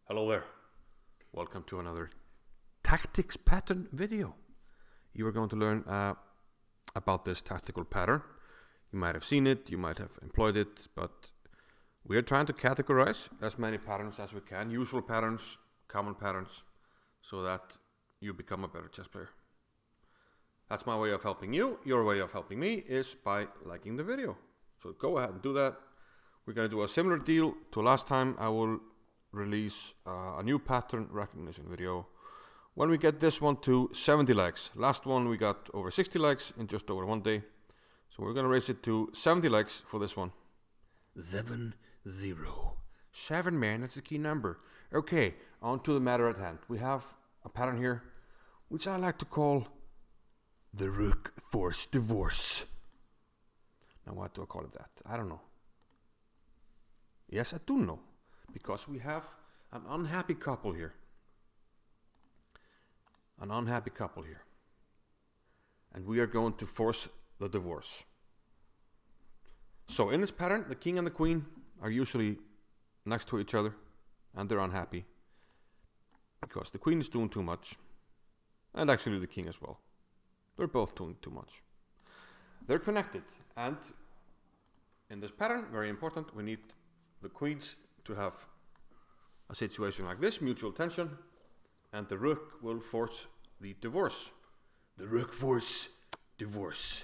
Hello there. Welcome to another tactics pattern video. You are going to learn about this tactical pattern. You might have seen it, you might have employed it, but we are trying to categorize as many patterns as we can, usual patterns, common patterns, so that you become a better chess player. That's my way of helping you. Your way of helping me is by liking the video. So go ahead and do that. We're going to do a similar deal to last time. I will release a new pattern recognition video when we get this one to 70 likes. Last one we got over 60 likes in just over 1 day. So we're going to raise it to 70 likes for this one. 7-0. 7, man, that's the key number. Okay, on to the matter at hand. We have a pattern here which I like to call the Rook forced divorce. Now why do I call it that? I don't know. Yes, I do know. Because we have an unhappy couple here. An unhappy couple here. And we are going to force the divorce. So in this pattern, the king and the queen are usually next to each other. And they're unhappy. Because the queen is doing too much. And actually the king as well. They're both doing too much. They're connected. And in this pattern, very important, we need the queens to have a situation like this, mutual tension, and the rook will force the divorce. The rook force divorce.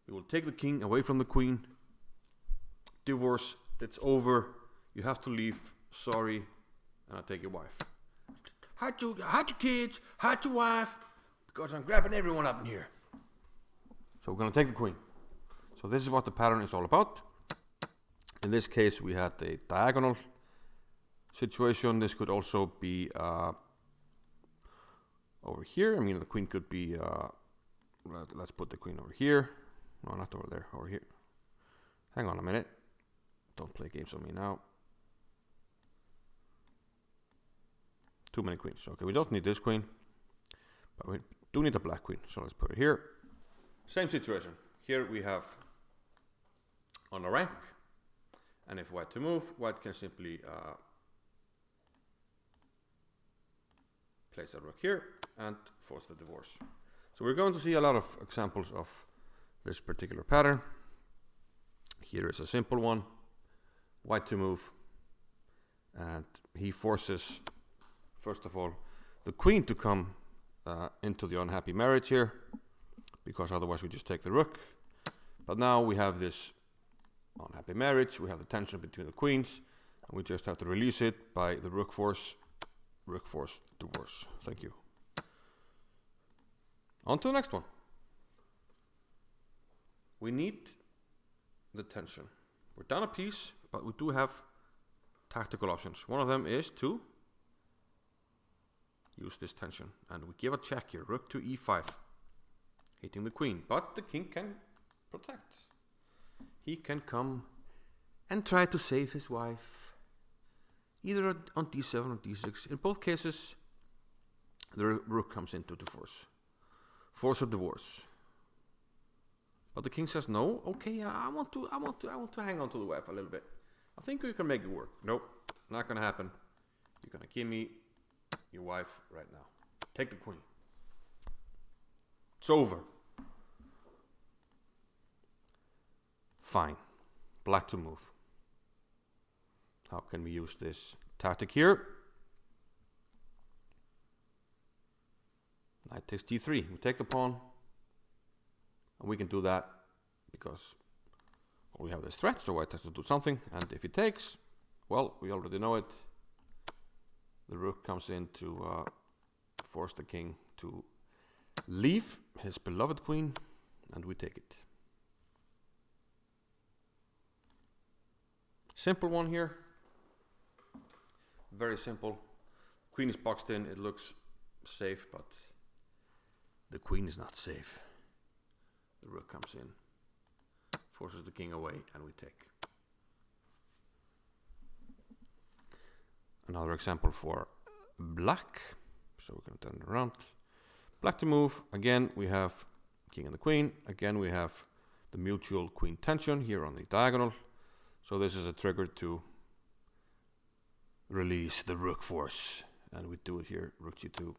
We will take the king away from the queen. Divorce, it's over. You have to leave. Sorry, and I'll take your wife. Hide your kids, hide your wife, because I'm grabbing everyone up in here. So we're going to take the queen. So this is what the pattern is all about. In this case, we had a diagonal situation. This could also be over here. I mean, the queen could be, let's put the queen over here. No, not over there, over here. Hang on a minute. Don't play games on me now. Too many queens. Okay, we don't need this queen, but we do need a black queen. So let's put it here. Same situation. Here we have on a rank. And if white to move, white can simply place a rook here and force the divorce. So we're going to see a lot of examples of this particular pattern. Here is a simple one. White to move. And he forces, first of all, the queen to come into the unhappy marriage here, because otherwise we just take the rook. But now we have this unhappy marriage, we have the tension between the queens, and we just have to release it by the rook force divorce. Thank you. On to the next one. We need the tension. We're down a piece, but we do have tactical options. One of them is to use this tension, and we give a check here, rook to e5, hitting the queen, but the king can protect. He can come and try to save his wife, either on d7 or d6. In both cases, the rook comes into the force a divorce. But the king says no. Okay, I want to hang on to the wife a little bit. I think we can make it work. Nope, not gonna happen. You're gonna give me your wife right now. Take the queen. It's over. Fine. Black to move. How can we use this tactic here? Knight takes d3. We take the pawn. And we can do that because we have this threat, so white has to do something. And if he takes, well, we already know it. The rook comes in to force the king to leave his beloved queen, and we take it. Simple one here. Very simple. Queen is boxed in. It looks safe, but the queen is not safe. The rook comes in, forces the king away, and we take. Another example for black. So we're going to turn it around. Black to move. Again, we have king and the queen. Again, we have the mutual queen tension here on the diagonal. So this is a trigger to release the rook force. And we do it here, rook g2.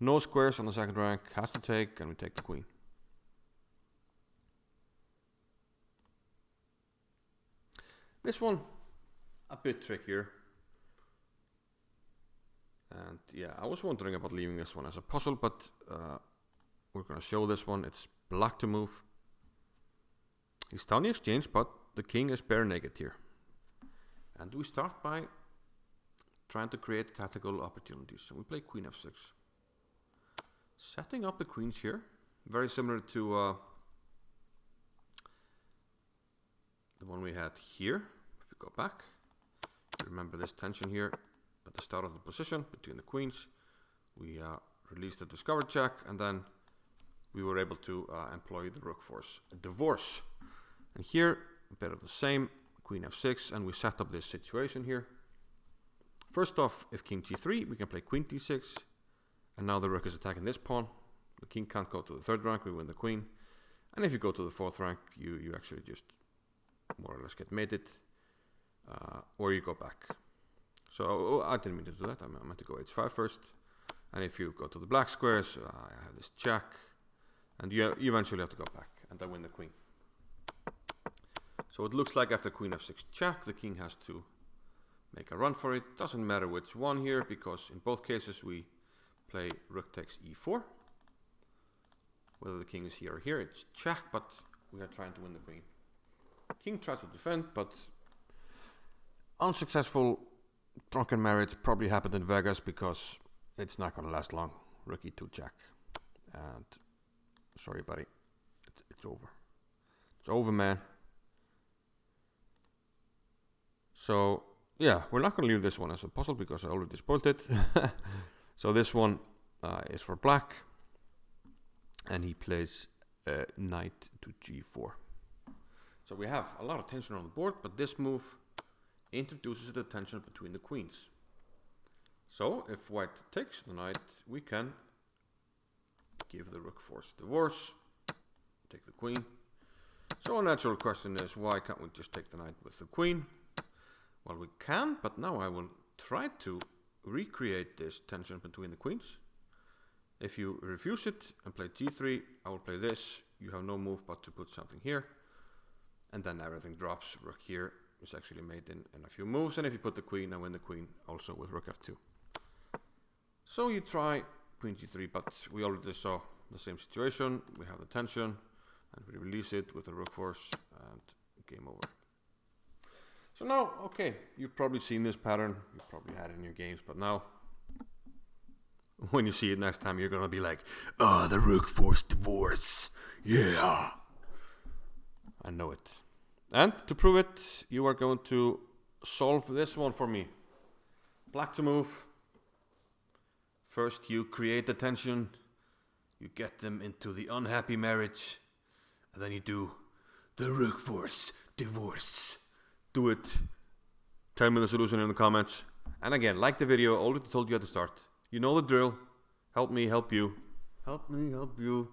No squares on the second rank, has to take, and we take the queen. This one, a bit trickier. And yeah, I was wondering about leaving this one as a puzzle, but we're going to show this one. It's black to move. He's down the exchange, but the king is bare naked here. And we start by trying to create tactical opportunities. So we play queen f6. Setting up the queens here, very similar to the one we had here. If we go back, you remember this tension here at the start of the position between the queens. We released the discovered check, and then we were able to employ the rook force divorce. And here, a bit of the same, queen f6, and we set up this situation here. First off, if king g3, we can play queen d6, and now the rook is attacking this pawn. The king can't go to the third rank, we win the queen. And if you go to the fourth rank, you actually just more or less get mated, or you go back. So I didn't mean to do that, I meant to go h5 first. And if you go to the black squares, I have this check, and you eventually have to go back, and I win the queen. So it looks like after queen f6 check, the king has to make a run for it. Doesn't matter which one here, because in both cases we play rook takes e4. Whether the king is here or here, it's check, but we are trying to win the queen. King tries to defend, but unsuccessful. Drunken marriage probably happened in Vegas, because it's not going to last long. Rook e2 check. And sorry, buddy. It's over. It's over, man. So, yeah, we're not going to leave this one as a puzzle because I already spoiled it. So this one is for black. And he plays knight to g4. So we have a lot of tension on the board, but this move introduces the tension between the queens. So if white takes the knight, we can give the rook force divorce, take the queen. So a natural question is, why can't we just take the knight with the queen? Well, we can, but now I will try to recreate this tension between the queens. If you refuse it and play g3, I will play this. You have no move but to put something here. And then everything drops. Rook here is actually made in a few moves. And if you put the queen, I win the queen also with rook f2. So you try queen g3, but we already saw the same situation. We have the tension, and we release it with the rook force, and game over. So now, okay, you've probably seen this pattern. You've probably had it in your games, but now, when you see it next time, you're going to be like, oh, the rook force divorce. Yeah. I know it. And to prove it, you are going to solve this one for me. Black to move. First, you create the tension. You get them into the unhappy marriage. And then you do the rook force divorce. Do it. Tell me the solution in the comments. And again, like the video. Already told you at the start. You know the drill. Help me help you. Help me help you.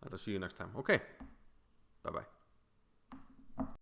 And I'll see you next time. Okay. Bye-bye.